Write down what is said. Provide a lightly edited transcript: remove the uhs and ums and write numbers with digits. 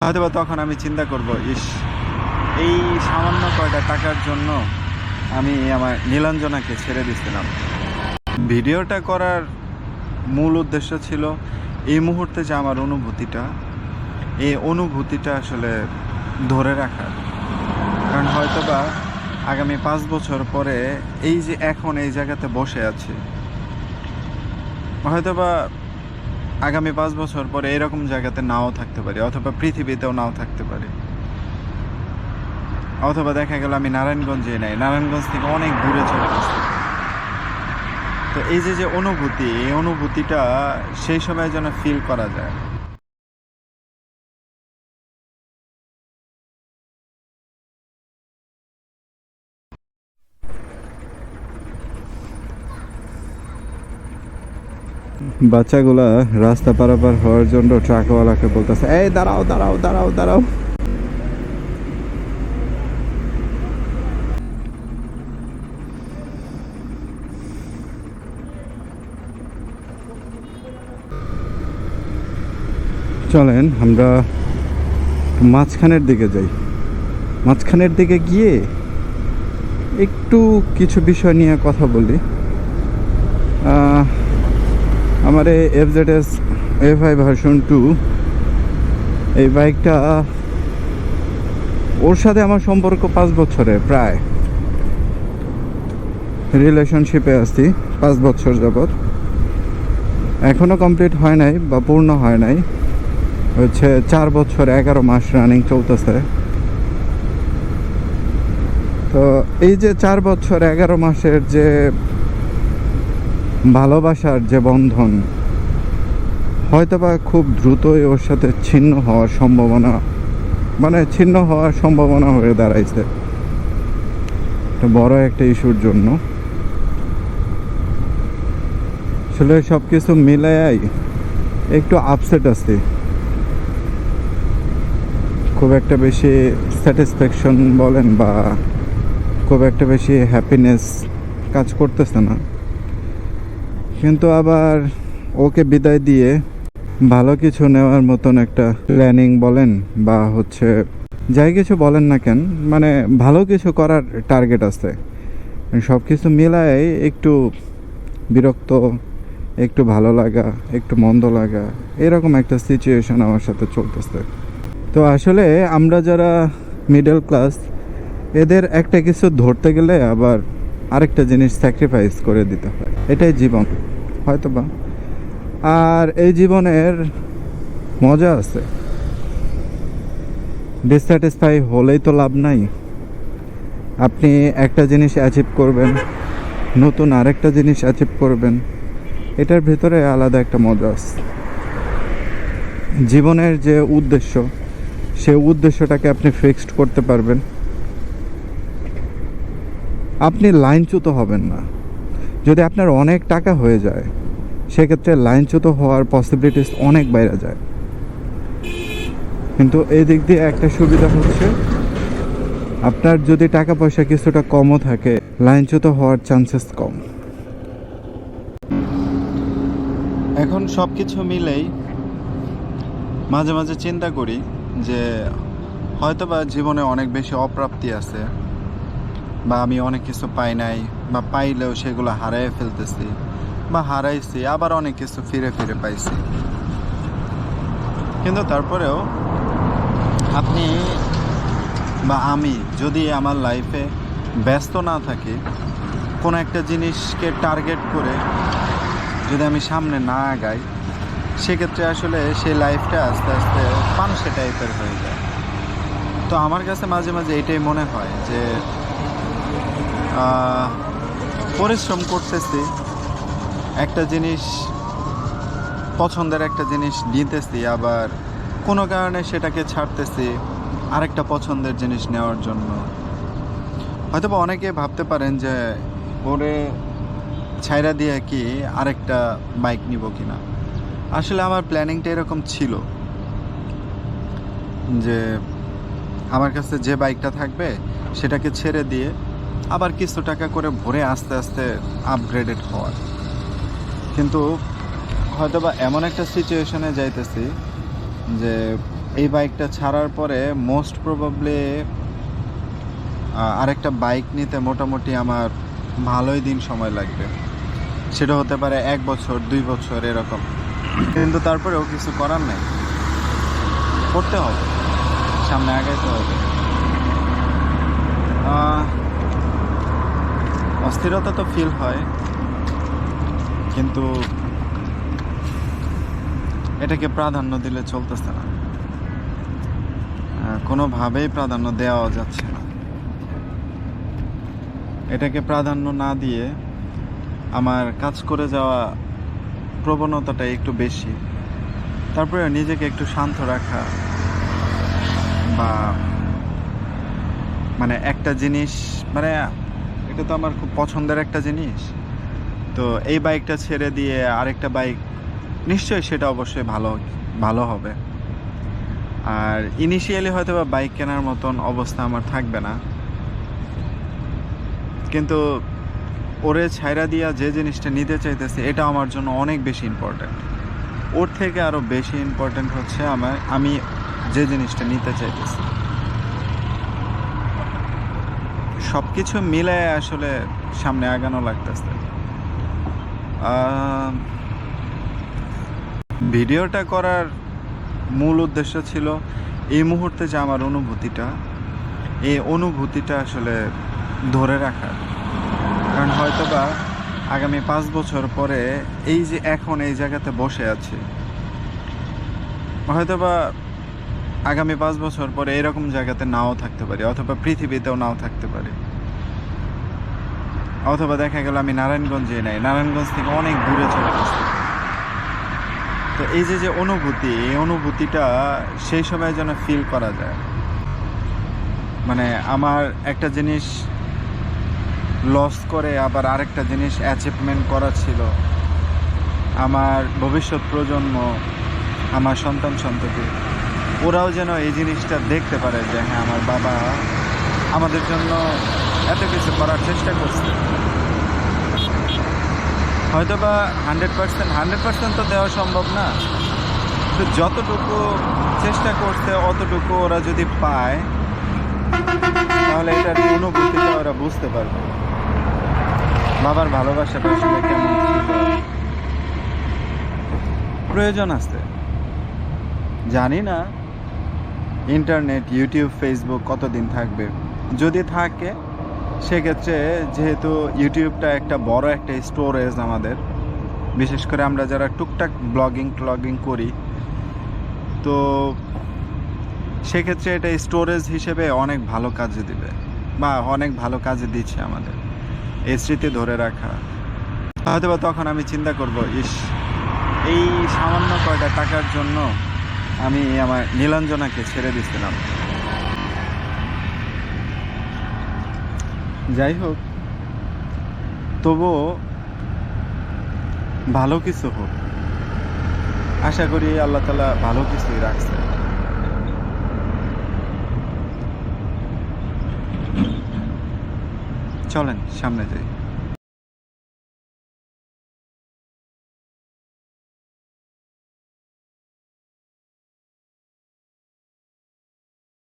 হয়তো বা তখন আমি চিন্তা করব, ইস, এই সামান্য কয়টা টাকার জন্য আমি আমার নীলাঞ্জনাকে ছেড়ে দিছিলাম। ভিডিওটা করার মূল উদ্দেশ্য ছিল এই মুহূর্তে যে আমার অনুভূতিটা, এই অনুভূতিটা আসলে ধরে রাখার। কারণ হয়তো বা আগামী 5 বছর পরে এই যে এখন এই জায়গাতে বসে আছি, হয়তো বা আগামী 5 বছর পরে এরকম জায়গাতে নাও থাকতে পারি, অথবা পৃথিবীতেও নাও থাকতে পারি, অথবা দেখা গেল আমি নারায়ণগঞ্জে নাই, নারায়ণগঞ্জ থেকে অনেক দূরে চলে গেছি। তো এই যে যে অনুভূতি, এই অনুভূতিটা সেই সময় যেন ফিল করা যায়। বাচ্চাগুলা রাস্তা পারাপার হওয়ার জন্য ট্রাকওয়ালাকে বলতেছে, এই দাঁড়াও দাঁড়াও দাঁড়াও দাঁড়াও। চলেন আমরা মাঝখানের দিকে যাই। মাঝখানের দিকে গিয়ে একটু কিছু বিষয় নিয়ে কথা বলি। আমার এই FZS FI ভার্সন 2, এই বাইকটা, ওর সাথে আমার সম্পর্ক 5 বছরের, প্রায় রিলেশনশিপে আছি 5 বছর যাবৎ। এখনও কমপ্লিট হয় নাই বা পূর্ণ হয় নাই, হচ্ছে 4 বছর 11 মাস রানিং চলতেছে। তো এই যে 4 বছর 11 মাসের যে ভালোবাসার যে বন্ধন, হয়তোবা খুব দ্রুতই ওর সাথে ছিন্ন হওয়ার সম্ভাবনা, মানে ছিন্ন হওয়ার সম্ভাবনা হয়ে দাঁড়াইছে একটা বড় একটা ইস্যুর জন্য। আসলে সব কিছু মিলাই একটু আপসেট আছি, খুব একটা বেশি স্যাটিসফ্যাকশন বলেন বা খুব একটা বেশি হ্যাপিনেস কাজ করতেছে না। কিন্তু আবার ওকে বিদায় দিয়ে ভালো কিছু নেওয়ার মতন একটা প্ল্যানিং বলেন বা হচ্ছে যাই কিছু বলেন না কেন, মানে ভালো কিছু করার টার্গেট আছে। সব কিছু মিলায় একটু বিরক্ত, একটু ভালো লাগা, একটু মন্দ লাগা, এরকম একটা সিচুয়েশন আমার সাথে চলতেছে। তো আসলে আমরা যারা মিডল ক্লাস, এদের একটা কিছু ধরতে গেলে আবার আরেকটা জিনিস স্যাক্রিফাইস করে দিতে হয়। এটাই জীবন হয়তোবা। আর এই জীবনের মজা আছে, ডিসস্যাটিসফাই হলেই তো লাভ নাই। আপনি একটা জিনিস অ্যাচিভ করবেন, নতুন আরেকটা জিনিস অ্যাচিভ করবেন, এটার ভিতরে আলাদা একটা মজা আছে। জীবনের যে উদ্দেশ্য, সে উদ্দেশ্যটাকে আপনি ফিক্সড করতে পারবেন। আপনি লাইনচ্যুত হবেন না। যদি আপনার অনেক টাকা হয়ে যায়, সেক্ষেত্রে লাইনচ্যুত হওয়ার পসিবিলিটিস অনেক বাইরে যায়। কিন্তু এই দিক দিয়ে একটা সুবিধা হচ্ছে, আপনার যদি টাকা পয়সা কিছুটা কমও থাকে, লাইনচ্যুত হওয়ার চান্সেস কম। এখন সব কিছু মিলেই মাঝে মাঝে চিন্তা করি যে হয়তোবা জীবনে অনেক বেশি অপ্রাপ্তি আছে, বা আমি অনেক কিছু পাই নাই, বা পাইলেও সেগুলো হারাই ফেলতেছি, বা হারাইছি আবার অনেক কিছু ফিরে ফিরে পাইছি। কিন্তু তারপরেও আপনি বা আমি যদি আমার লাইফে ব্যস্ত না থাকি, কোনো একটা জিনিসকে টার্গেট করে যদি আমি সামনে না আগাই, সেক্ষেত্রে আসলে সেই লাইফটা আস্তে আস্তে পানসে টাইপের হয়ে যায়। তো আমার কাছে মাঝে মাঝে এটাই মনে হয় যে পরিশ্রম করতেছি, একটা জিনিস, পছন্দের একটা জিনিস নিতেছি, আবার কোনো কারণে সেটাকে ছাড়তেছি আরেকটা পছন্দের জিনিস নেওয়ার জন্য। হয়তো বা অনেকে ভাবতে পারেন যে ওরে ছাইরা দিয়ে কি আরেকটা বাইক নিব কিনা। আসলে আমার প্ল্যানিংটা এরকম ছিল যে আমার কাছে যে বাইকটা থাকবে সেটাকে ছেড়ে দিয়ে আবার কিছু টাকা করে ভরে আস্তে আস্তে আপগ্রেডেড হওয়ার। কিন্তু হয়তোবা এমন একটা সিচুয়েশনে যাইতেছি যে এই বাইকটা ছাড়ার পরে মোস্ট প্রবাবলি আরেকটা বাইক নিতে মোটামুটি আমার ভালোই দিন সময় লাগবে। সেটা হতে পারে 1 বছর 2 বছর এরকম, কিন্তু তারপরেও কিছু করার নেই, করতে হবে, সামনে আগাইতে হবে। অস্থিরতা তো ফিল হয়, কিন্তু এটাকে প্রাধান্য দিলে চলতেছে না, কোনোভাবেই প্রাধান্য দেওয়া যাচ্ছে না। এটাকে প্রাধান্য না দিয়ে আমার কাজ করে যাওয়া প্রবণতাটা একটু বেশি। তারপরে নিজেকে একটু শান্ত রাখা, বা মানে একটা জিনিস, মানে এটা তো আমার খুব পছন্দের একটা জিনিস, তো এই বাইকটা ছেড়ে দিয়ে আরেকটা বাইক নিশ্চয়ই সেটা অবশ্যই ভালো হবে। আর ইনিশিয়ালি হয়তো বা বাইক কেনার মতন অবস্থা আমার থাকবে না, কিন্তু ওরে ছাইরা দিয়া যে জিনিসটা নিতে চাইতেছে এটা আমার জন্য অনেক বেশি ইম্পর্ট্যান্ট। ওর থেকে আরও বেশি ইম্পর্ট্যান্ট হচ্ছে আমি যে জিনিসটা নিতে চাইতেছি। সব কিছু মিলায় আসলে সামনে আগানো লাগতেছে। ভিডিওটা করার মূল উদ্দেশ্য ছিল এই মুহূর্তে যে আমার অনুভূতিটা, এই অনুভূতিটা আসলে ধরে রাখার। কারণ হয়তোবা আগামী 5 বছর পরে এই যে এখন এই জায়গাতে বসে আছি, হয়তোবা আগামী 5 বছর পরে এরকম জায়গাতে নাও থাকতে পারি, অথবা পৃথিবীতেও নাও থাকতে পারি, অথবা দেখা গেল আমি নারায়ণগঞ্জে নাই, নারায়ণগঞ্জ থেকে অনেক দূরে চলে গেছি। তো এই যে অনুভূতি, এই অনুভূতিটা সেই সময় যেন ফিল করা যায়। মানে আমার একটা জিনিস লস করে আবার আরেকটা জিনিস অ্যাচিভমেন্ট করা ছিল। আমার ভবিষ্যৎ প্রজন্ম, আমার সন্তান সন্ততি, ওরাও যেন এই জিনিসটা দেখতে পারে যে হ্যাঁ, আমার বাবা আমাদের জন্য এত কিছু করার চেষ্টা করছে। হয়তো বা 100% তো দেওয়া সম্ভব না, তো যতটুকু চেষ্টা করছে অতটুকু ওরা যদি পায়, তাহলে এটার অনুভূতিটা ওরা বুঝতে পারবে। বাবার ভালোবাসাটা আসলে কেমন ছিল। প্রয়োজন আছে, জানি না ইন্টারনেট, ইউটিউব, ফেসবুক কতদিন থাকবে। যদি থাকে সেক্ষেত্রে, যেহেতু ইউটিউবটা একটা বড় একটা স্টোরেজ আমাদের, বিশেষ করে আমরা যারা টুকটাক ব্লগিং করি, তো সেক্ষেত্রে এটা স্টোরেজ হিসেবে অনেক ভালো কাজে দিবে, বা অনেক ভালো কাজে দিচ্ছে আমাদের এই স্মৃতি ধরে রাখা। হয়তো বা তখন আমি চিন্তা করব, ইস, এই সামান্য কয়টা টাকার জন্য আমি আমার নীলাঞ্জনাকে ছেড়ে দিচ্ছিলাম। যাই হোক, তবুও ভালো কিছু হোক, আশা করি আল্লাহ তাআলা ভালো কিছুই রাখছে। চলেন সামনে যাই।